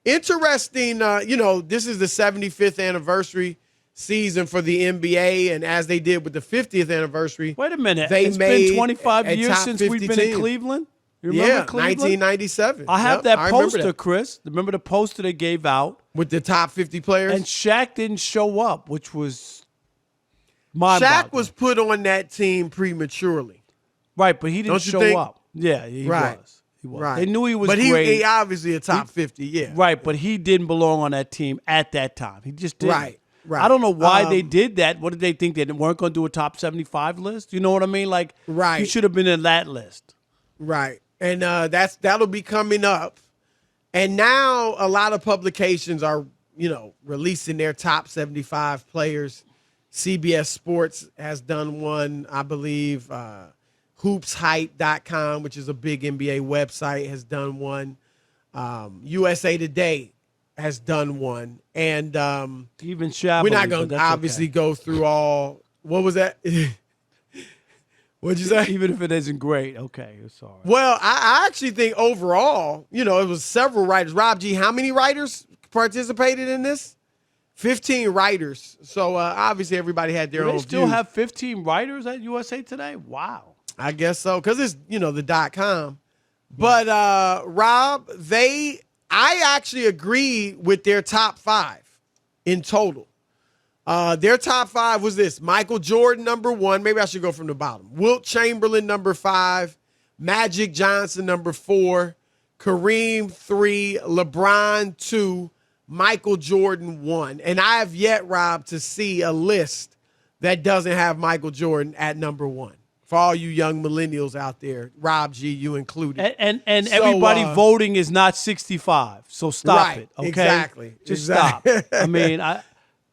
Interesting, this is the 75th anniversary season for the NBA, and as they did with the 50th anniversary, wait a minute, it's been 25 years since we've been in Cleveland? You remember Cleveland? 1997. I have that poster, that. Chris. Remember the poster they gave out? With the top 50 players? And Shaq didn't show up, which was mind-boggling. Shaq was put on that team prematurely. Right, but he didn't show up. Yeah, he was. He was. Right. They knew he was but great. He obviously a top 50, yeah. Right, but he didn't belong on that team at that time. He just didn't. Right. I don't know why they did that. What did they think? They weren't going to do a top 75 list? You know what I mean? Like, right. He should have been in that list. Right. And that'll be coming up. And now a lot of publications are, releasing their top 75 players. CBS Sports has done one, I believe. Hoopshype.com, which is a big NBA website, has done one. USA Today has done one. And even Shaq. We're not going to obviously go through all. What was that? What'd you say? Even if it isn't great, okay, it's all right. Well, I actually think overall, it was several writers. Rob G, how many writers participated in this? 15 writers. So obviously everybody had their own views. They still have 15 writers at USA Today? Wow. I guess so, because it's, the .com. But, Rob, I actually agree with their top 5 in total. Their top 5 was this: Michael Jordan, number 1. Maybe I should go from the bottom. Wilt Chamberlain, number 5. Magic Johnson, number 4. Kareem, 3. LeBron, 2. Michael Jordan, 1. And I have yet, Rob, to see a list that doesn't have Michael Jordan at number 1. For all you young millennials out there, Rob G, you included. And so, everybody voting is not 65. So stop it, okay? Exactly. Just stop. I mean,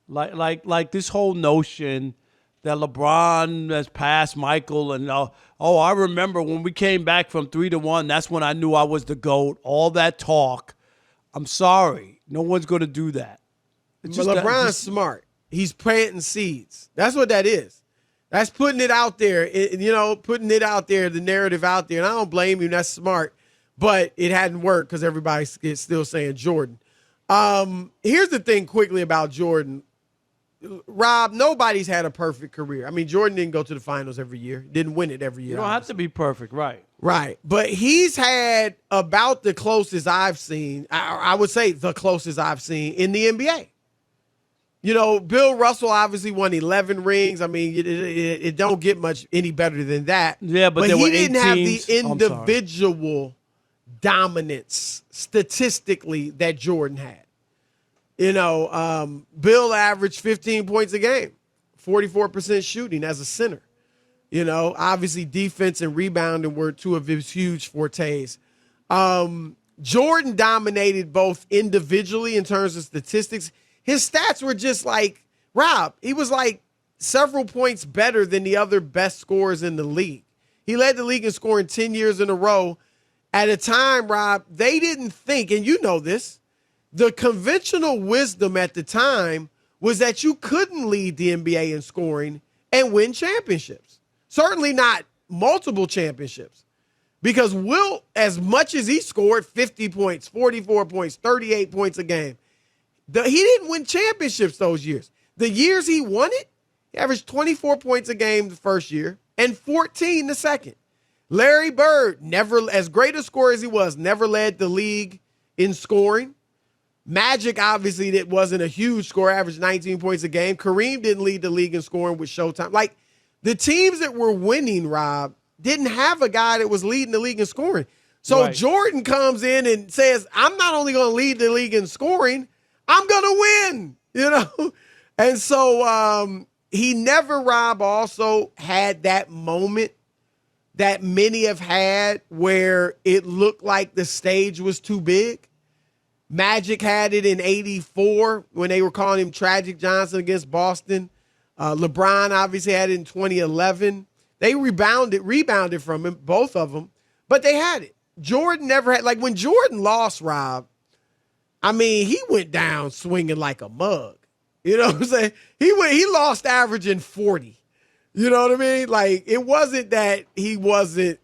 like this whole notion that LeBron has passed Michael and I remember when we came back from 3-1, that's when I knew I was the GOAT. All that talk. I'm sorry. No one's going to do that. But LeBron's smart. He's planting seeds. That's what that is. That's putting it out there, putting it out there, the narrative out there. And I don't blame you. That's smart. But it hadn't worked because everybody's still saying Jordan. Here's the thing quickly about Jordan. Rob, nobody's had a perfect career. I mean, Jordan didn't go to the finals every year. Didn't win it every year. You don't have to be perfect, right? Right. But he's had about the closest I've seen, I would say the closest I've seen in the NBA. Bill Russell obviously won 11 rings. I mean, it don't get much any better than that. Yeah, but there he were didn't 8 have teams. the individual dominance statistically that Jordan had. Bill averaged 15 points a game, 44% shooting as a center. Obviously defense and rebounding were 2 of his huge fortes. Jordan dominated both individually in terms of statistics. His stats were just like, Rob, he was like several points better than the other best scorers in the league. He led the league in scoring 10 years in a row. At a time, Rob, they didn't think, and you know this, the conventional wisdom at the time was that you couldn't lead the NBA in scoring and win championships. Certainly not multiple championships. Because Wilt, as much as he scored 50 points, 44 points, 38 points a game, he didn't win championships those years. The years he won it, he averaged 24 points a game the first year and 14 the second. Larry Bird, never as great a scorer as he was, never led the league in scoring. Magic, obviously, that wasn't a huge score, averaged 19 points a game. Kareem didn't lead the league in scoring with Showtime. Like, the teams that were winning, Rob, didn't have a guy that was leading the league in scoring. So right. Jordan comes in and says, I'm not only going to lead the league in scoring, I'm going to win, And so he never, Rob, also had that moment that many have had where it looked like the stage was too big. Magic had it in 84 when they were calling him Tragic Johnson against Boston. LeBron obviously had it in 2011. They rebounded from him, both of them, but they had it. Jordan never had, like when Jordan lost, Rob, I mean, he went down swinging like a mug. You know what I'm saying? He lost averaging 40. You know what I mean? Like, it wasn't that he wasn't,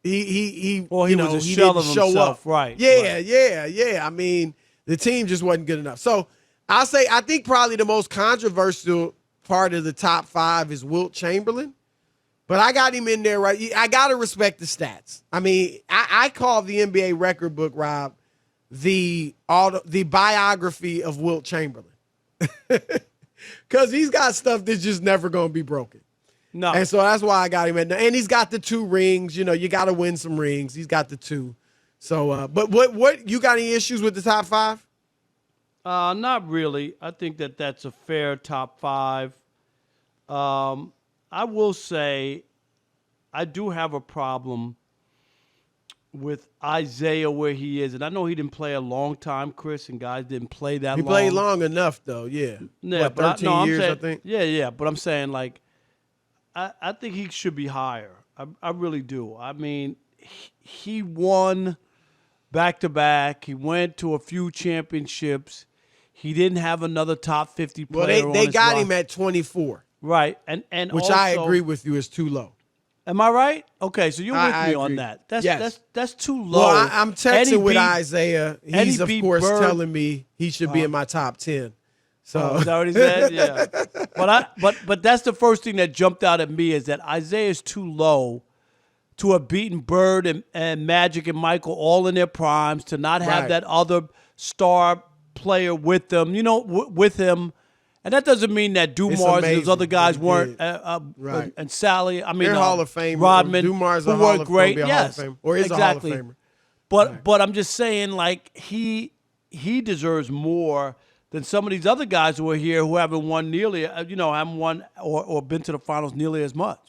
he was a shell of himself, right? Yeah. I mean, The team just wasn't good enough. So I think probably the most controversial part of the top 5 is Wilt Chamberlain. But I got him in there, right? I got to respect the stats. I mean, I call the NBA record book, Rob, the biography of Wilt Chamberlain. Because he's got stuff that's just never going to be broken. No. And so that's why I got him in there. And he's got the 2 rings. You know, you got to win some rings. He's got the 2. So, but what you got any issues with the top 5? Not really. I think that's a fair top 5. I will say I do have a problem with Isaiah where he is. And I know he didn't play a long time, Chris, and guys didn't play that long. He played long enough, though, yeah. Yeah, what, 13 years, saying, I think? Yeah. But I'm saying, like, I think he should be higher. I really do. I mean, he won back-to-back. He went to a few championships. He didn't have another top 50 player. Well, they got him at 24. Right, and which also, I agree with you is too low. Am I right? Okay, so you're with I me agree. on that. Yes. That's too low. Well, I'm texting with Isaiah. He's of course Bird. telling me he should be in my top 10. So is that what he said? Yeah. But that's the first thing that jumped out at me is that Isaiah is too low to have beaten Bird and Magic and Michael all in their primes, to not have Right. that other star player with them, with him. And that doesn't mean that Dumars and those amazing other guys what he weren't, Right. and Sally, I mean, they're Hall of Fame. Rodman, Dumars who a Hall were of great, Fame, yes, or is exactly. a Hall of Famer. But I'm just saying, like, he deserves more than some of these other guys who are here who haven't won nearly, haven't won or been to the finals nearly as much.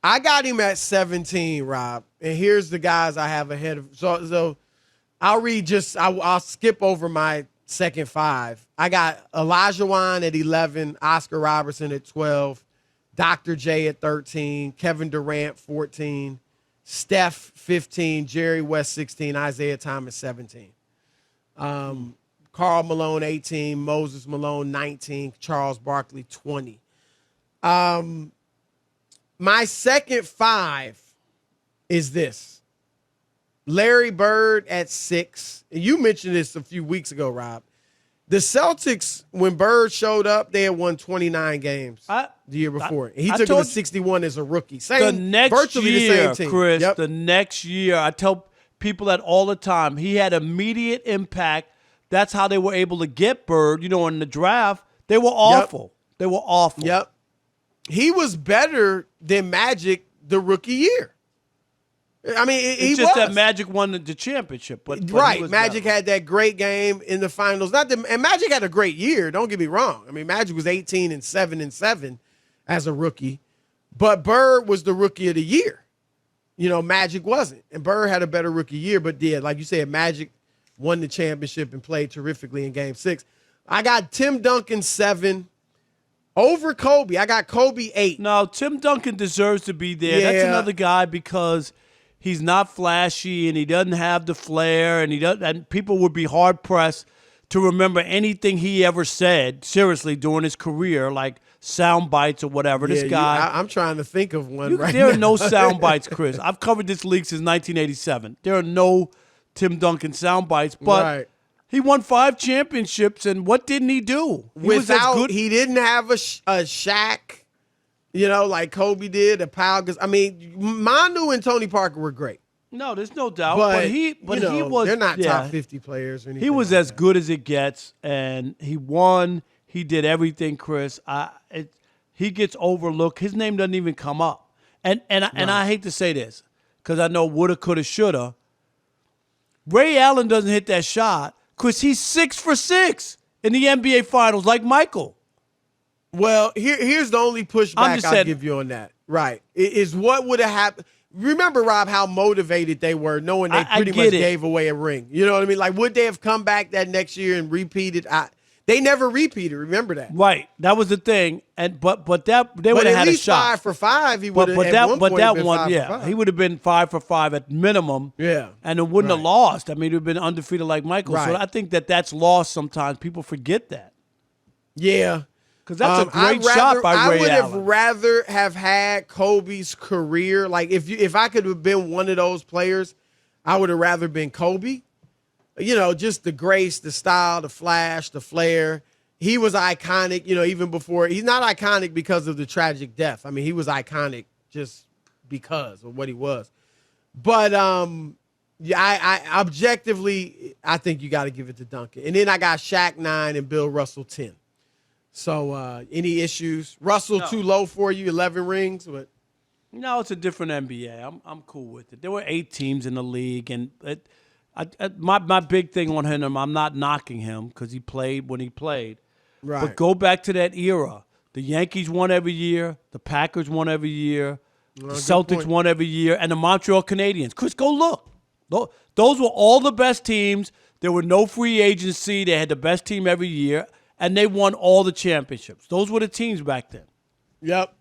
I got him at 17, Rob. And here's the guys I have ahead of. So I'll read I'll skip over my second 5. I got Elijah Wan at 11, Oscar Robertson at 12, Dr. J at 13, Kevin Durant 14, Steph 15, Jerry West 16, Isaiah Thomas 17. Karl Malone 18, Moses Malone 19, Charles Barkley 20. My second 5 is this. Larry Bird at 6. You mentioned this a few weeks ago, Rob. The Celtics, when Bird showed up, they had won 29 games the year before. He took him to 61 as a rookie. Virtually the same team. Chris, Yep. the next year, I tell people that all the time. He had immediate impact. That's how they were able to get Bird. In the draft, they were awful. Yep. They were awful. Yep. He was better than Magic the rookie year. I mean, it's just that Magic won the championship. But right, he was Magic better. had that great game in the finals. And Magic had a great year. Don't get me wrong. I mean, Magic was 18-7 as a rookie, but Bird was the rookie of the year. Magic wasn't, and Bird had a better rookie year. But like you said, Magic won the championship and played terrifically in Game 6. I got Tim Duncan 7 over Kobe. I got Kobe 8. No, Tim Duncan deserves to be there. Yeah. That's another guy because he's not flashy and he doesn't have the flair, and people would be hard pressed to remember anything he ever said seriously during his career, like sound bites or whatever. This guy, I'm trying to think of one right there now. are no sound bites, Chris. I've covered this league since 1987. There are no Tim Duncan sound bites, but Right. he won 5 championships, and what didn't he do? He didn't have a Shaq, like Kobe did, a Pau. I mean, Manu and Tony Parker were great. No, there's no doubt. But he was. They're not top 50 players or anything. He was like as that. good as it gets, and he won. He did everything, Chris. He gets overlooked. His name doesn't even come up. And I hate to say this because I know woulda, coulda, shoulda. Ray Allen doesn't hit that shot because he's 6 for 6 in the NBA Finals, like Michael. Well, here's the only pushback I'll give you on that. Right. Is what would have happened. Remember, Rob, how motivated they were knowing they pretty much gave away a ring. You know what I mean? Like, would they have come back that next year and repeated? They never repeated. Remember that. Right. That was the thing. But they would have had a shot. 5 for 5, he would have. He would have been 5 for 5 at minimum. Yeah. And it wouldn't have lost. I mean, it would have been undefeated like Michael. Right. So I think that's lost sometimes. People forget that. Yeah. Because that's a great shot by Ray Allen. I would have rather have had Kobe's career. Like, if I could have been one of those players, I would have rather been Kobe. just the grace, the style, the flash, the flair. He was iconic, even before. He's not iconic because of the tragic death. I mean, he was iconic just because of what he was. But yeah, I objectively, I think you got to give it to Duncan. And then I got Shaq 9 and Bill Russell 10. So any issues? Russell No. too low for you, 11 rings? But No, it's a different NBA. I'm cool with it. There were 8 teams in the league, and my big thing on him, I'm not knocking him because he played when he played. right. But go back to that era. The Yankees won every year. The Packers won every year. The Celtics point. won every year. And the Montreal Canadiens. Chris, go look. Those were all the best teams. There were no free agency. They had the best team every year. And they won all the championships. Those were the teams back then. Yep.